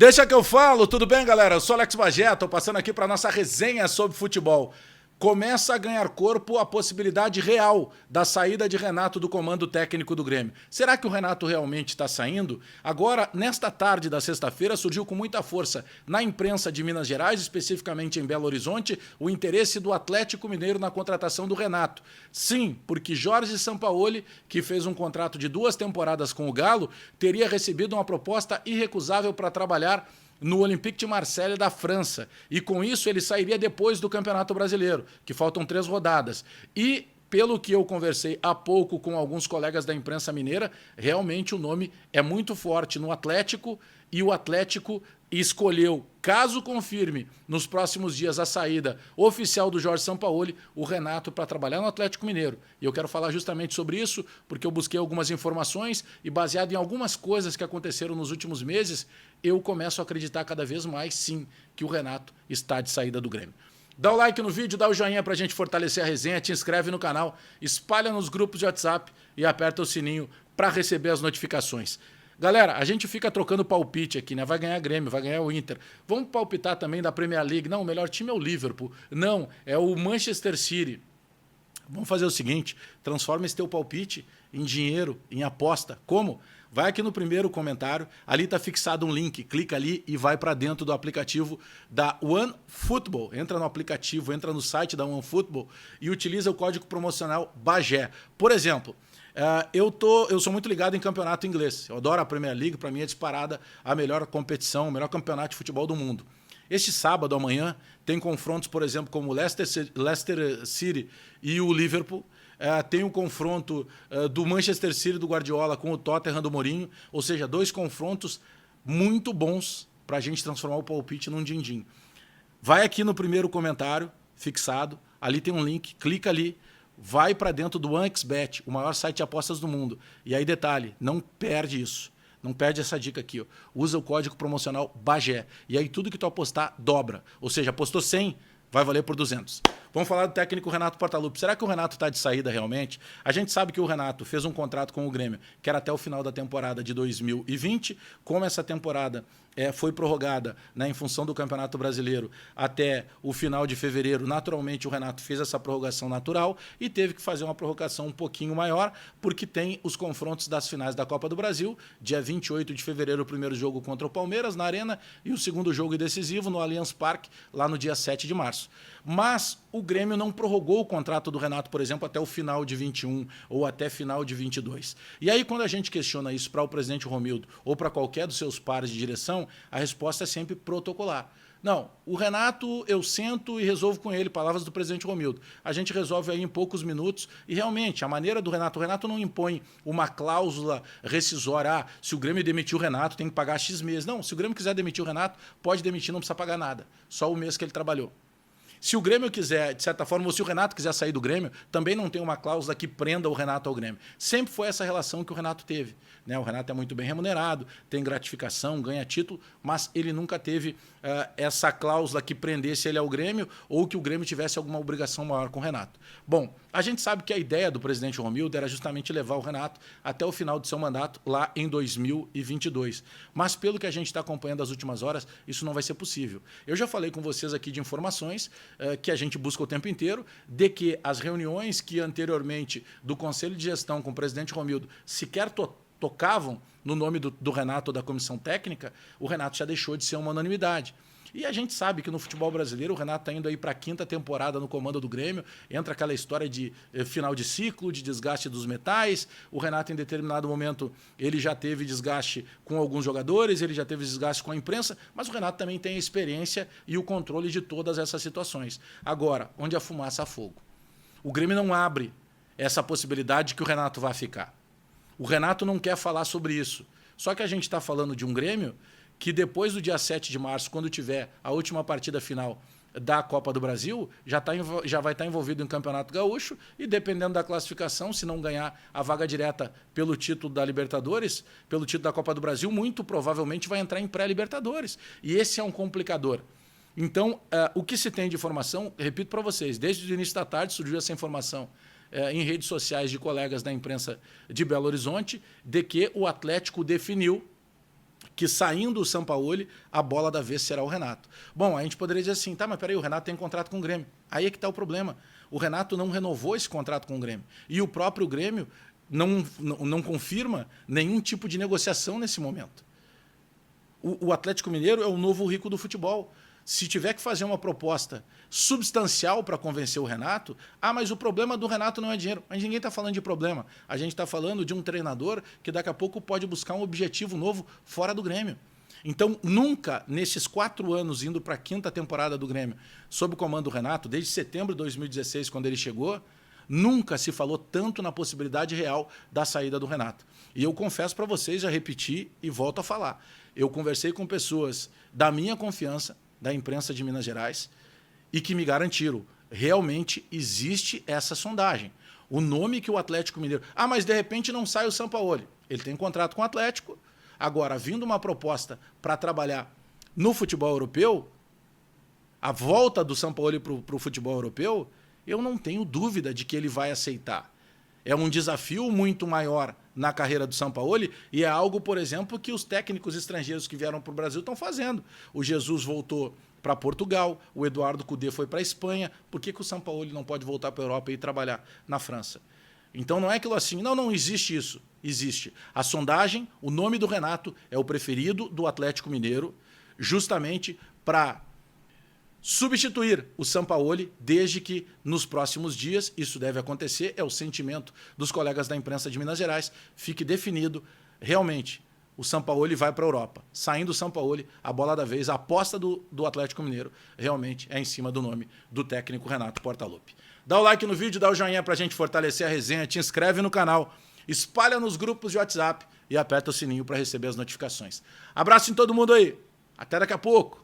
Deixa que eu falo, tudo bem, galera? Eu sou Alex Bagé, estou passando aqui para nossa resenha sobre futebol. Começa a ganhar corpo a possibilidade real da saída de Renato do comando técnico do Grêmio. Será que o Renato realmente está saindo? Agora, nesta tarde da sexta-feira, surgiu com muita força na imprensa de Minas Gerais, especificamente em Belo Horizonte, o interesse do Atlético Mineiro na contratação do Renato. Sim, porque Jorge Sampaoli, que fez um contrato de 2 temporadas com o Galo, teria recebido uma proposta irrecusável para trabalhar no Olympique de Marseille da França. E com isso ele sairia depois do Campeonato Brasileiro, que faltam 3 rodadas. E, pelo que eu conversei há pouco com alguns colegas da imprensa mineira, realmente o nome é muito forte no Atlético, e o Atlético escolheu, caso confirme nos próximos dias a saída oficial do Jorge Sampaoli, o Renato para trabalhar no Atlético Mineiro. E eu quero falar justamente sobre isso, porque eu busquei algumas informações e, baseado em algumas coisas que aconteceram nos últimos meses, eu começo a acreditar cada vez mais, sim, que o Renato está de saída do Grêmio. Dá o like no vídeo, dá o joinha pra gente fortalecer a resenha, te inscreve no canal, espalha nos grupos de WhatsApp e aperta o sininho para receber as notificações. Galera, a gente fica trocando palpite aqui, né? Vai ganhar Grêmio, vai ganhar o Inter. Vamos palpitar também da Premier League. Não, o melhor time é o Liverpool. Não, é o Manchester City. Vamos fazer o seguinte, transforma esse teu palpite em dinheiro, em aposta. Como? Vai aqui no primeiro comentário, ali está fixado um link, clica ali e vai para dentro do aplicativo da OneFootball. Entra no aplicativo, entra no site da OneFootball e utiliza o código promocional BAGÉ. Por exemplo, eu sou muito ligado em campeonato inglês. Eu adoro a Premier League, para mim é disparada a melhor competição, o melhor campeonato de futebol do mundo. Este sábado, amanhã, tem confrontos, por exemplo, como o Leicester City e o Liverpool. Tem um confronto do Manchester City do Guardiola com o Tottenham do Mourinho. Ou seja, 2 confrontos muito bons para a gente transformar o palpite num din-din. Vai aqui no primeiro comentário, fixado. Ali tem um link, clica ali. Vai para dentro do OneXBet, o maior site de apostas do mundo. E aí, detalhe, não perde isso. Não perde essa dica aqui. Ó. Usa o código promocional BAGÉ. E aí tudo que tu apostar, dobra. Ou seja, apostou 100, vai valer por 200. Vamos falar do técnico Renato Portaluppi. Será que o Renato está de saída realmente? A gente sabe que o Renato fez um contrato com o Grêmio, que era até o final da temporada de 2020. Como essa temporada foi prorrogada, né, em função do Campeonato Brasileiro até o final de fevereiro, naturalmente o Renato fez essa prorrogação natural e teve que fazer uma prorrogação um pouquinho maior, porque tem os confrontos das finais da Copa do Brasil, dia 28 de fevereiro, o primeiro jogo contra o Palmeiras na Arena e o segundo jogo decisivo no Allianz Parque, lá no dia 7 de março. Mas o Grêmio não prorrogou o contrato do Renato, por exemplo, até o final de 21 ou até final de 22. E aí, quando a gente questiona isso para o presidente Romildo ou para qualquer dos seus pares de direção, a resposta é sempre protocolar. Não, o Renato eu sento e resolvo com ele, palavras do presidente Romildo. A gente resolve aí em poucos minutos e realmente a maneira do Renato, o Renato não impõe uma cláusula rescisória, se o Grêmio demitir o Renato tem que pagar X meses. Não, se o Grêmio quiser demitir o Renato, pode demitir, não precisa pagar nada, só o mês que ele trabalhou. Se o Grêmio quiser, de certa forma, ou se o Renato quiser sair do Grêmio, também não tem uma cláusula que prenda o Renato ao Grêmio. Sempre foi essa relação que o Renato teve. Né? O Renato é muito bem remunerado, tem gratificação, ganha título, mas ele nunca teve essa cláusula que prendesse ele ao Grêmio ou que o Grêmio tivesse alguma obrigação maior com o Renato. Bom, a gente sabe que a ideia do presidente Romildo era justamente levar o Renato até o final de seu mandato, lá em 2022. Mas pelo que a gente está acompanhando as últimas horas, isso não vai ser possível. Eu já falei com vocês aqui de informações que a gente busca o tempo inteiro, de que as reuniões que anteriormente do Conselho de Gestão com o presidente Romildo sequer tocavam no nome do Renato ou da comissão técnica, o Renato já deixou de ser uma unanimidade. E a gente sabe que no futebol brasileiro o Renato está indo aí para a 5ª temporada no comando do Grêmio, entra aquela história de final de ciclo, de desgaste dos metais. O Renato, em determinado momento, ele já teve desgaste com alguns jogadores, ele já teve desgaste com a imprensa, mas o Renato também tem a experiência e o controle de todas essas situações. Agora, onde a fumaça há fogo. O Grêmio não abre essa possibilidade de que o Renato vá ficar. O Renato não quer falar sobre isso. Só que a gente está falando de um Grêmio que depois do dia 7 de março, quando tiver a última partida final da Copa do Brasil, já vai estar envolvido em Campeonato Gaúcho e, dependendo da classificação, se não ganhar a vaga direta pelo título da Libertadores, pelo título da Copa do Brasil, muito provavelmente vai entrar em pré-Libertadores. E esse é um complicador. Então, o que se tem de informação, repito para vocês, desde o início da tarde surgiu essa informação em redes sociais de colegas da imprensa de Belo Horizonte, de que o Atlético definiu que saindo o Sampaoli, a bola da vez será o Renato. Bom, a gente poderia dizer assim, tá, mas peraí, o Renato tem contrato com o Grêmio. Aí é que está o problema. O Renato não renovou esse contrato com o Grêmio. E o próprio Grêmio não confirma nenhum tipo de negociação nesse momento. O Atlético Mineiro é o novo rico do futebol. Se tiver que fazer uma proposta substancial para convencer o Renato, mas o problema do Renato não é dinheiro. Mas ninguém está falando de problema. A gente está falando de um treinador que daqui a pouco pode buscar um objetivo novo fora do Grêmio. Então, nunca, nesses 4 anos, indo para a 5ª temporada do Grêmio, sob o comando do Renato, desde setembro de 2016, quando ele chegou, nunca se falou tanto na possibilidade real da saída do Renato. E eu confesso para vocês, já repeti e volto a falar. Eu conversei com pessoas da minha confiança, da imprensa de Minas Gerais, e que me garantiram, realmente existe essa sondagem. O nome que o Atlético Mineiro... mas de repente não sai o Sampaoli. Ele tem contrato com o Atlético. Agora, vindo uma proposta para trabalhar no futebol europeu, a volta do Sampaoli para o futebol europeu, eu não tenho dúvida de que ele vai aceitar. É um desafio muito maior na carreira do Sampaoli e é algo, por exemplo, que os técnicos estrangeiros que vieram para o Brasil estão fazendo. O Jesus voltou para Portugal, o Eduardo Cudê foi para a Espanha. Por que o Sampaoli não pode voltar para a Europa e trabalhar na França? Então não é aquilo assim, não existe isso. Existe. A sondagem, o nome do Renato é o preferido do Atlético Mineiro, justamente para substituir o Sampaoli, desde que nos próximos dias, isso deve acontecer, é o sentimento dos colegas da imprensa de Minas Gerais, fique definido, realmente, o Sampaoli vai para a Europa. Saindo o Sampaoli, a bola da vez, a aposta do Atlético Mineiro, realmente é em cima do nome do técnico Renato Portaluppi. Dá o like no vídeo, dá o joinha para a gente fortalecer a resenha, te inscreve no canal, espalha nos grupos de WhatsApp e aperta o sininho para receber as notificações. Abraço em todo mundo aí, até daqui a pouco.